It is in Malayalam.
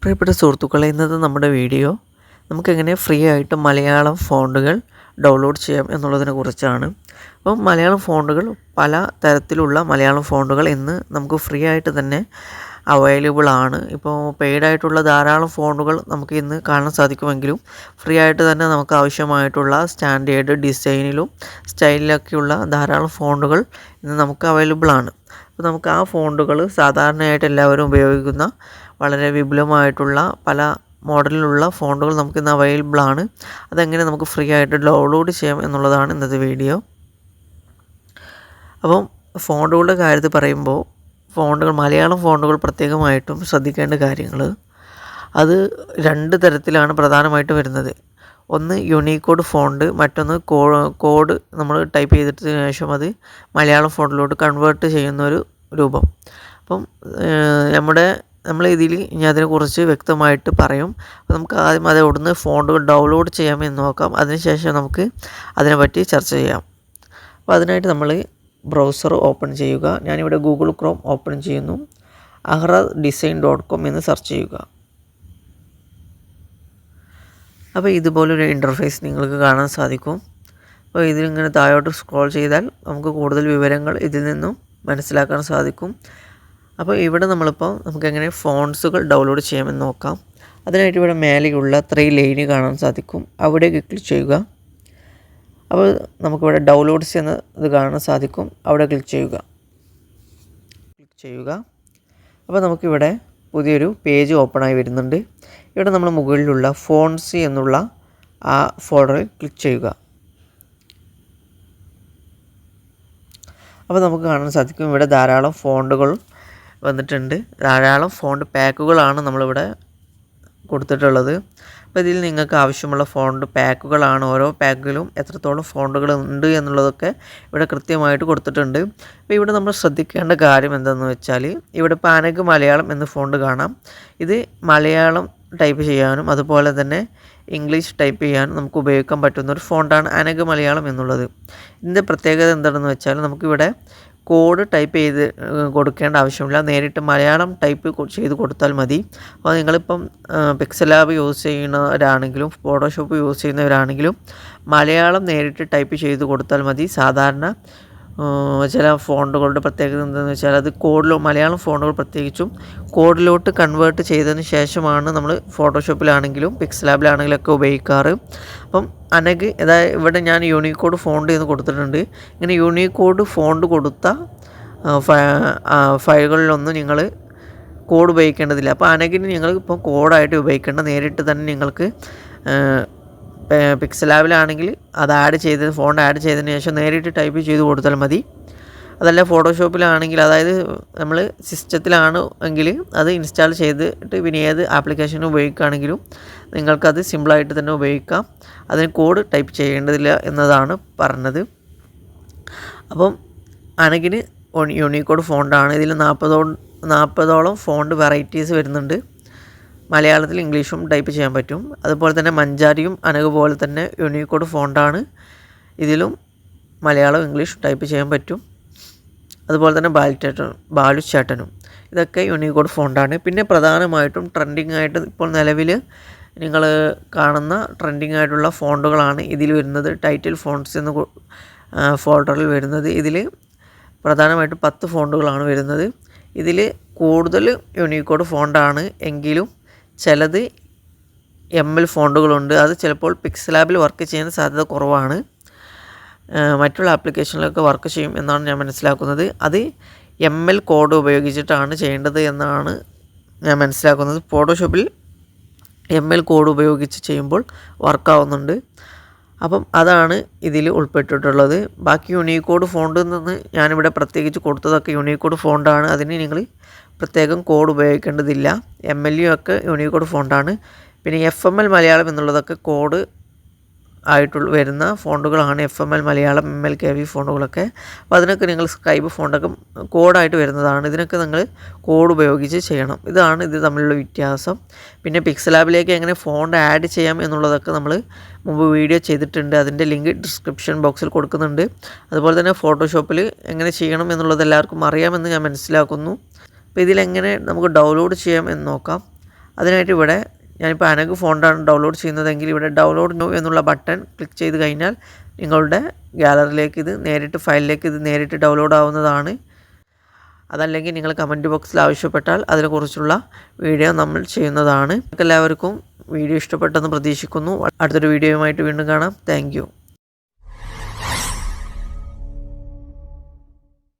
പ്രിയപ്പെട്ട സുഹൃത്തുക്കളെ, ഇന്നത്തെ നമ്മുടെ വീഡിയോ നമുക്കെങ്ങനെ ഫ്രീ ആയിട്ട് മലയാളം ഫോണ്ടുകൾ ഡൗൺലോഡ് ചെയ്യാം എന്നുള്ളതിനെ കുറിച്ചാണ്. അപ്പം മലയാളം ഫോണ്ടുകൾ, പല തരത്തിലുള്ള മലയാളം ഫോണ്ടുകൾ ഇന്ന് നമുക്ക് ഫ്രീ ആയിട്ട് തന്നെ അവൈലബിൾ ആണ്. ഇപ്പോൾ പെയ്ഡായിട്ടുള്ള ധാരാളം ഫോണ്ടുകൾ നമുക്ക് ഇന്ന് കാണാൻ സാധിക്കുമെങ്കിലും ഫ്രീ ആയിട്ട് തന്നെ നമുക്ക് ആവശ്യമായിട്ടുള്ള സ്റ്റാൻഡേർഡ് ഡിസൈനിലും സ്റ്റൈലിലൊക്കെയുള്ള ധാരാളം ഫോണ്ടുകൾ ഇന്ന് നമുക്ക് അവൈലബിൾ ആണ്. അപ്പോൾ നമുക്ക് ആ ഫോണ്ടുകൾ സാധാരണയായിട്ട് എല്ലാവരും ഉപയോഗിക്കുന്ന വളരെ വിപുലമായിട്ടുള്ള പല മോഡലിലുള്ള ഫോണ്ടുകൾ നമുക്കിന്ന് അവൈലബിൾ ആണ്. അതെങ്ങനെ നമുക്ക് ഫ്രീ ആയിട്ട് ഡൗൺലോഡ് ചെയ്യാം എന്നുള്ളതാണ് ഇന്നത്തെ വീഡിയോ. അപ്പം ഫോണ്ടുകളുടെ കാര്യത്തിൽ പറയുമ്പോൾ മലയാളം ഫോണ്ടുകൾ പ്രത്യേകമായിട്ടും ശ്രദ്ധിക്കേണ്ട കാര്യങ്ങൾ, അത് രണ്ട് തരത്തിലാണ് പ്രധാനമായിട്ടും വരുന്നത്. ഒന്ന് യൂണീക്കോഡ് ഫോണ്ട്, മറ്റൊന്ന് കോഡ് നമ്മൾ ടൈപ്പ് ചെയ്തിട്ടതിന് ശേഷം അത് മലയാളം ഫോണ്ടിലോട്ട് കൺവേർട്ട് ചെയ്യുന്ന ഒരു രൂപം. അപ്പം നമ്മളിതിൽ ഇനി അതിനെക്കുറിച്ച് വ്യക്തമായിട്ട് പറയും. അപ്പോൾ നമുക്ക് ആദ്യം അവിടുന്ന് ഫോണ്ടുകൾ ഡൗൺലോഡ് ചെയ്യാമെന്ന് നോക്കാം. അതിനുശേഷം നമുക്ക് അതിനെപ്പറ്റി ചർച്ച ചെയ്യാം. അപ്പോൾ അതിനായിട്ട് നമ്മൾ ബ്രൗസർ ഓപ്പൺ ചെയ്യുക. ഞാനിവിടെ ഗൂഗിൾ ക്രോം ഓപ്പൺ ചെയ്യുന്നു. ahraddesign.com എന്ന് സെർച്ച് ചെയ്യുക. അപ്പോൾ ഇതുപോലൊരു ഇൻ്റർഫേസ് നിങ്ങൾക്ക് കാണാൻ സാധിക്കും. അപ്പോൾ ഇതിലിങ്ങനെ താഴോട്ട് സ്ക്രോൾ ചെയ്താൽ നമുക്ക് കൂടുതൽ വിവരങ്ങൾ ഇതിൽ നിന്നും മനസ്സിലാക്കാൻ സാധിക്കും. അപ്പോൾ ഇവിടെ നമുക്കെങ്ങനെ ഫോൺസുകൾ ഡൗൺലോഡ് ചെയ്യാമെന്ന് നോക്കാം. അതിനായിട്ട് ഇവിടെ മേലെയുള്ള 3 ലൈന് കാണാൻ സാധിക്കും. അവിടേക്ക് ക്ലിക്ക് ചെയ്യുക. അപ്പോൾ നമുക്കിവിടെ ഡൗൺലോഡ്സ് എന്ന ഇത് കാണാൻ സാധിക്കും. അവിടെ ക്ലിക്ക് ചെയ്യുക. അപ്പോൾ നമുക്കിവിടെ പുതിയൊരു പേജ് ഓപ്പണായി വരുന്നുണ്ട്. ഇവിടെ നമ്മൾ മുകളിലുള്ള ഫോൺസ് എന്നുള്ള ആ ഫോൾഡറിൽ ക്ലിക്ക് ചെയ്യുക. അപ്പോൾ നമുക്ക് കാണാൻ സാധിക്കും ഇവിടെ ധാരാളം ഫോണ്ടുകൾ വന്നിട്ടുണ്ട്. ധാരാളം ഫോണ്ട് പാക്കുകളാണ് നമ്മളിവിടെ കൊടുത്തിട്ടുള്ളത്. അപ്പോൾ ഇതിൽ നിങ്ങൾക്ക് ആവശ്യമുള്ള ഫോണ്ട് പാക്കുകളാണ്. ഓരോ പാക്കിലും എത്രത്തോളം ഫോണ്ടുകൾ ഉണ്ട് എന്നുള്ളതൊക്കെ ഇവിടെ കൃത്യമായിട്ട് കൊടുത്തിട്ടുണ്ട്. അപ്പോൾ ഇവിടെ നമ്മൾ ശ്രദ്ധിക്കേണ്ട കാര്യം എന്താണെന്ന് വെച്ചാൽ, ഇവിടെ ഇപ്പോൾ അനഗ് മലയാളം എന്ന ഫോണ്ട് കാണാം. ഇത് മലയാളം ടൈപ്പ് ചെയ്യാനും അതുപോലെ തന്നെ ഇംഗ്ലീഷ് ടൈപ്പ് ചെയ്യാനും നമുക്ക് ഉപയോഗിക്കാൻ പറ്റുന്ന ഒരു ഫോണ്ടാണ് അനഗ് മലയാളം എന്നുള്ളത്. ഇതിൻ്റെ പ്രത്യേകത എന്താണെന്ന് വെച്ചാൽ, നമുക്കിവിടെ കോഡ് ടൈപ്പ് ചെയ്ത് കൊടുക്കേണ്ട ആവശ്യമില്ല. നേരിട്ട് മലയാളം ടൈപ്പ് ചെയ്ത് കൊടുത്താൽ മതി. അപ്പോൾ നിങ്ങളിപ്പം പിക്സൽ ലാബ് യൂസ് ചെയ്യുന്നവരാണെങ്കിലും ഫോട്ടോഷോപ്പ് യൂസ് ചെയ്യുന്നവരാണെങ്കിലും മലയാളം നേരിട്ട് ടൈപ്പ് ചെയ്ത് കൊടുത്താൽ മതി. സാധാരണ ചില ഫോണ്ടുകളുടെ പ്രത്യേകത എന്താണെന്ന് വെച്ചാൽ, അത് മലയാളം ഫോണ്ടുകൾ പ്രത്യേകിച്ചും കോഡിലോട്ട് കൺവേർട്ട് ചെയ്തതിന് ശേഷമാണ് നമ്മൾ ഫോട്ടോഷോപ്പിലാണെങ്കിലും പിക്സൽ ലാബിലാണെങ്കിലും ഒക്കെ ഉപയോഗിക്കാറ്. അപ്പം അനഗ് ഇവിടെ ഞാൻ യൂണീക്കോഡ് ഫോണ്ട് എന്ന് കൊടുത്തിട്ടുണ്ട്. ഇങ്ങനെ യൂണീക്കോഡ് ഫോണ്ട് കൊടുത്ത ഫയലുകളിലൊന്നും നിങ്ങൾ കോഡ് ഉപയോഗിക്കേണ്ടതില്ല. അപ്പോൾ അനഗിന് നിങ്ങൾ ഇപ്പോൾ കോഡായിട്ട് ഉപയോഗിക്കേണ്ട, നേരിട്ട് തന്നെ നിങ്ങൾക്ക് പിക്സൽ ലാബിലാണെങ്കിൽ അത് ഫോണ്ട് ആഡ് ചെയ്തതിന് ശേഷം നേരിട്ട് ടൈപ്പ് ചെയ്ത് കൊടുത്താൽ മതി. അതല്ല ഫോട്ടോഷോപ്പിലാണെങ്കിൽ, അതായത് നമ്മൾ സിസ്റ്റത്തിലാണ് എങ്കിൽ അത് ഇൻസ്റ്റാൾ ചെയ്തിട്ട് പിന്നെ ഏത് ആപ്ലിക്കേഷൻ ഉപയോഗിക്കുകയാണെങ്കിലും നിങ്ങൾക്കത് സിമ്പിളായിട്ട് തന്നെ ഉപയോഗിക്കാം. അതിന് കോഡ് ടൈപ്പ് ചെയ്യേണ്ടതില്ല എന്നതാണ് പറഞ്ഞത്. അപ്പം അനഗിന് യൂണീക്കോഡ് ഫോണ്ടാണ്. ഇതിൽ 40ഓളം ഫോണ്ട് വെറൈറ്റീസ് വരുന്നുണ്ട്. മലയാളത്തിൽ ഇംഗ്ലീഷും ടൈപ്പ് ചെയ്യാൻ പറ്റും. അതുപോലെ തന്നെ മഞ്ചാരിയും അനഗ് പോലെ തന്നെ യൂണീക്കോഡ് ഫോണ്ടാണ്. ഇതിലും മലയാളം ഇംഗ്ലീഷ് ടൈപ്പ് ചെയ്യാൻ പറ്റും. അതുപോലെ തന്നെ ബാലുചേട്ടനും ഇതൊക്കെ യൂണീക്കോഡ് ഫോണ്ടാണ്. പിന്നെ പ്രധാനമായിട്ടും ട്രെൻഡിങ് ആയിട്ട് ഇപ്പോൾ നിലവിൽ നിങ്ങൾ കാണുന്ന ട്രെൻഡിങ് ആയിട്ടുള്ള ഫോണ്ടുകളാണ് ഇതിൽ വരുന്നത്. ടൈറ്റിൽ ഫോൺസ് എന്ന ഫോൾഡറിൽ വരുന്നത്. ഇതിൽ പ്രധാനമായിട്ടും 10 ഫോണ്ടുകളാണ് വരുന്നത്. ഇതിൽ കൂടുതൽ യൂണീക്കോഡ് ഫോണ്ടാണ് എങ്കിലും ചിലത് ML ഫോണ്ടുകളുണ്ട്. അത് ചിലപ്പോൾ പിക്സൽ ലാബിൽ വർക്ക് ചെയ്യാൻ സാധ്യത കുറവാണ്. മറ്റുള്ള ആപ്ലിക്കേഷനിലൊക്കെ വർക്ക് ചെയ്യും എന്നാണ് ഞാൻ മനസ്സിലാക്കുന്നത്. അത് ML കോഡ് ഉപയോഗിച്ചിട്ടാണ് ചെയ്യേണ്ടത് എന്നാണ് ഞാൻ മനസ്സിലാക്കുന്നത്. ഫോട്ടോഷോപ്പിൽ ML കോഡ് ഉപയോഗിച്ച് ചെയ്യുമ്പോൾ വർക്കാവുന്നുണ്ട്. അപ്പം അതാണ് ഇതിൽ ഉൾപ്പെട്ടിട്ടുള്ളത്. ബാക്കി യൂണീക്കോഡ് ഫോണ്ടിൽ നിന്ന് ഞാനിവിടെ പ്രത്യേകിച്ച് കൊടുത്തതൊക്കെ യൂണീക്കോഡ് ഫോണ്ടാണ്. അതിന് നിങ്ങൾ പ്രത്യേകം കോഡ് ഉപയോഗിക്കേണ്ടതില്ല. MLU ഒക്കെ യൂണീക്കോഡ് ഫോണ്ടാണ്. പിന്നെ FML മലയാളം എന്നുള്ളതൊക്കെ കോഡ് വരുന്ന ഫോണ്ടുകളാണ്. FML Malayalam, MLKV ഫോണ്ടുകളൊക്കെ. അപ്പോൾ അതിനൊക്കെ നിങ്ങൾ സ്ക്രൈബ് ഫോണ്ടൊക്കെ കോഡായിട്ട് വരുന്നതാണ്. ഇതിനൊക്കെ നിങ്ങൾ കോഡ് ഉപയോഗിച്ച് ചെയ്യണം. ഇതാണ് ഇത് തമ്മിലുള്ള വ്യത്യാസം. പിന്നെ പിക്സൽ ലാബിലേക്ക് എങ്ങനെ ഫോണ്ട് ആഡ് ചെയ്യാം എന്നുള്ളതൊക്കെ നമ്മൾ മുമ്പ് വീഡിയോ ചെയ്തിട്ടുണ്ട്. അതിൻ്റെ ലിങ്ക് ഡിസ്ക്രിപ്ഷൻ ബോക്സിൽ കൊടുക്കുന്നുണ്ട്. അതുപോലെ തന്നെ ഫോട്ടോഷോപ്പിൽ എങ്ങനെ ചെയ്യണം എന്നുള്ളത് എല്ലാവർക്കും അറിയാമെന്ന് ഞാൻ മനസ്സിലാക്കുന്നു. അപ്പോൾ ഇതിലെങ്ങനെ നമുക്ക് ഡൗൺലോഡ് ചെയ്യാം എന്ന് നോക്കാം. അതിനായിട്ട് ഇവിടെ ഞാനിപ്പോൾ അനഗ് ഫോണ്ടാണ് ഡൗൺലോഡ് ചെയ്യുന്നതെങ്കിൽ ഇവിടെ ഡൗൺലോഡ് നൗ എന്നുള്ള ബട്ടൺ ക്ലിക്ക് ചെയ്ത് കഴിഞ്ഞാൽ നിങ്ങളുടെ ഗാലറിയിലേക്ക് ഇത് നേരിട്ട് ഡൗൺലോഡ് ആവുന്നതാണ്. അതല്ലെങ്കിൽ നിങ്ങൾ കമൻറ്റ് ബോക്സിൽ ആവശ്യപ്പെട്ടാൽ അതിനെക്കുറിച്ചുള്ള വീഡിയോ നമ്മൾ ചെയ്യുന്നതാണ്. എല്ലാവർക്കും വീഡിയോ ഇഷ്ടപ്പെട്ടെന്ന് പ്രതീക്ഷിക്കുന്നു. അടുത്തൊരു വീഡിയോയുമായിട്ട് വീണ്ടും കാണാം. താങ്ക്